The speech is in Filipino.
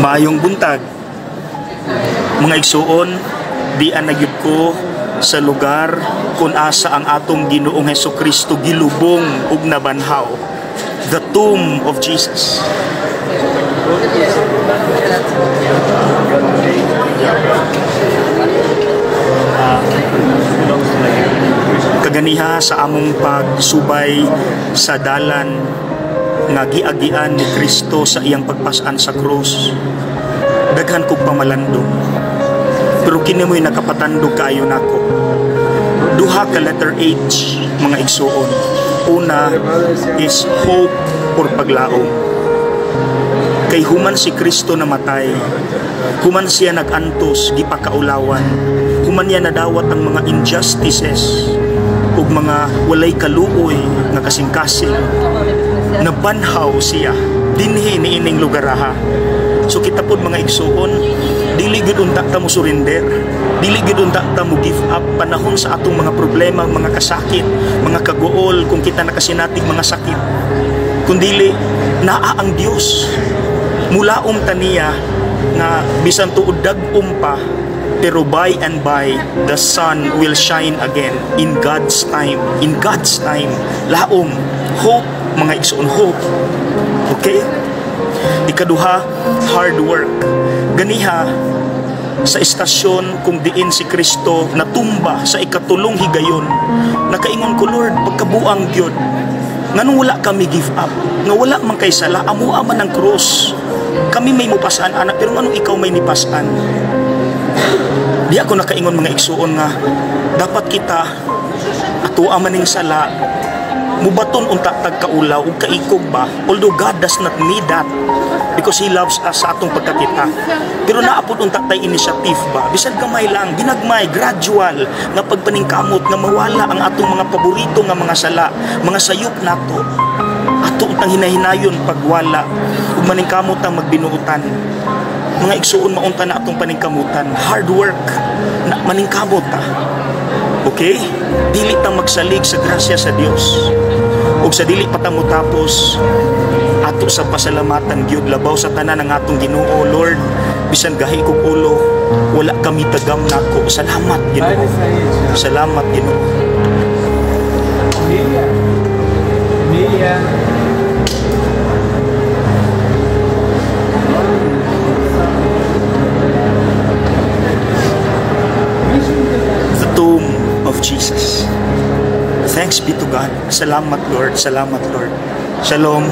Maayong buntag, mga igsuon, dian nagyud ko sa lugar kung asa ang atong Ginoong Hesukristo gilubong ug nabanhaw, the tomb of Jesus. Kaganiha sa among pagsubay sa dalan nga giagian ni Kristo sa iyang pagpasan sa krus, daghan kog pamalandong, pero kini mo'y nakapatandog kaayo nako. Duha ka letter H, mga igsuon. Una is hope or paglaom. Kay human si Kristo namatay, human siya nagantos, gipakaulawan, human niya nadawat ang mga injustices ug mga walay kaluoy nga kasing-kasing, nabanhaw siya dinhi niining lugaraha. So kita pod mga igsuon, dili gid unta ta mo surrender, dili gid unta ta mo give up panahon sa atong mga problema, mga kasakit, mga kaguol kung kita nakasinatig mga sakit. Kundili naa ang Dios. Mulaom ta niya nga bisan tuod dag-um pa, pero by and by the sun will shine again in God's time. In God's time. Laom, hope, mga igsuon, hope. Okay? Ikaduha, hard work. Ganiha sa istasyon kung diin si Kristo natumba sa ikatulong higayon, nakaingon ko, Lord, pagkabuang gyud, nganong wala kami give up, nga wala man kay sala, amua man ang krus, kami may mupasan anak, pero nganong ikaw may nipasan? Di ako nakaingon mga igsuon nga dapat kita atua maning sala mubaton unta tagkaulaw ug kaikog ba, although God does not need that because He loves us sa atong pagkakita, pero naapod unta tay initiative ba, bisan gamay lang, ginagmay, gradual nga pagpaningkamot nga mawala ang atong mga paborito nga mga sala, mga sayop nato, ato utang hinahinayon pagwala ug maningkamot ang magbinuutan. Mga igsuon, maunta na atong paningkamutan, hard work na maningkamot ta. Okay? Dili ta magsalig sa grasya sa Dios. Ug sa dili pa ta mo tapos ato sa pasalamatan gyud labaw sa tanan ng atong Ginoo. Lord, bisan gahi kog ulo, wala kami tagam nako. Salamat Ginoo. Salamat Ginoo. The tomb of Jesus. Thanks be to God. Salamat Lord. Salamat Lord. Shalom.